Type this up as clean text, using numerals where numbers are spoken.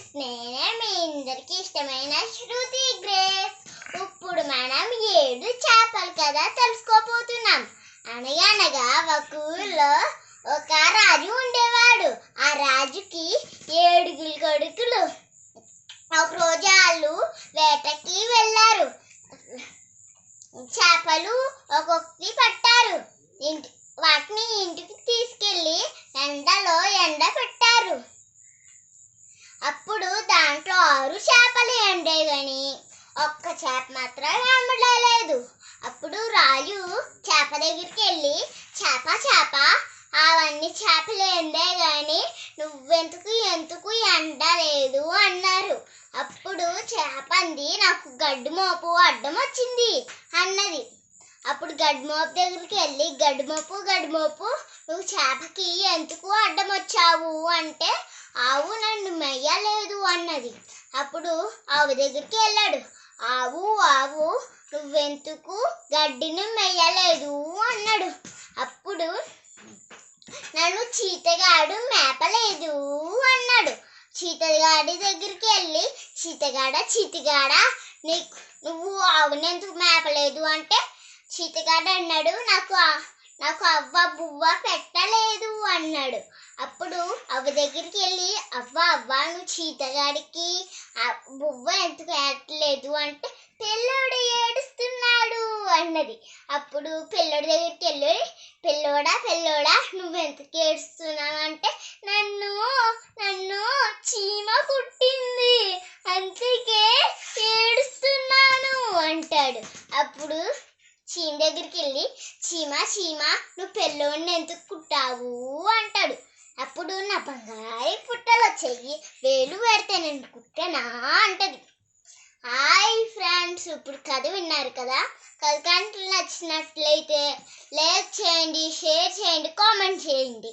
Friends, నేనే మీ అందరికి ఇష్టమైన శృతి గ్రేస్. ఇప్పుడు మనం 7 చేపలు కదా తెలుసుకోబోతున్నాం. అనగనగా ఒక ఊళ్ళో ఒక రాజు ఉండేవాడు. ఆ రాజుకి 7 కొడుకులు. ఒక రోజు వాళ్ళు వేటకి వెళ్ళారు. చేపలు ఒక్కొక్కటి పట్టారు. వాటిని ఇంటికి తీసుకెళ్లి ఎండలో ఎండబెట్టారు. అప్పుడు దాంట్లో 6 చేపలు ఎండాయి కానీ ఒక్క చేప మాత్రం ఎండలేదు. అప్పుడు రాజు చేప దగ్గరికి వెళ్ళి, చేప అవన్నీ చేపలు ఎండాయి కానీ ఎందుకు ఎండలేదు అన్నారు. అప్పుడు చేప అంది, నాకు గడ్డి మోపు అడ్డం వచ్చింది అన్నది. అప్పుడు గడ్డి మోపు దగ్గరికి వెళ్ళి, గడ్డి మోపు నువ్వు చేపకి ఎందుకు అడ్డం వచ్చావు అంటే, ఆవు నన్ను మెయ్యలేదు అన్నది. అప్పుడు ఆవు దగ్గరికి వెళ్ళాడు. ఆవు నువ్వెందుకు గడ్డిని మెయ్యలేదు అన్నాడు. అప్పుడు నన్ను చీతగాడు మేపలేదు అన్నాడు. చీతగాడి దగ్గరికి వెళ్ళి, చీతగాడ నువ్వు ఆవునెందుకు మేపలేదు అంటే, చీతగాడు అన్నాడు, నాకు అవ్వ బువ్వ పెట్టలేదు అన్నాడు. అప్పుడు అవ్వ దగ్గరికి వెళ్ళి, అవ్వ నువ్వు చీతగాడికి బువ్వ ఎందుకు పెట్టలేదు అంటే, పిల్లోడు ఏడుస్తున్నాడు అన్నది. అప్పుడు పిల్లోడి దగ్గరికి వెళ్ళి, పిల్లోడా నువ్వెందుకు ఏడుస్తున్నావు అంటే, నన్ను చీమ కుట్టింది అందుకే ఏడుస్తున్నాను అంటాడు. అప్పుడు చీమ దగ్గరికి వెళ్ళి, చీమ నువ్వు పిల్లోడిని ఎందుకు కుట్టావు అంటాడు. అప్పుడు నా బంగారు పుట్టలు వచ్చాయి, వేలు పెడితే నేను కుట్టానా అంటది. హాయ్ ఫ్రెండ్స్, ఇప్పుడు కథ విన్నారు కదా. కథ కంటే నచ్చినట్లయితే లైక్ చేయండి, షేర్ చేయండి, కామెంట్ చేయండి.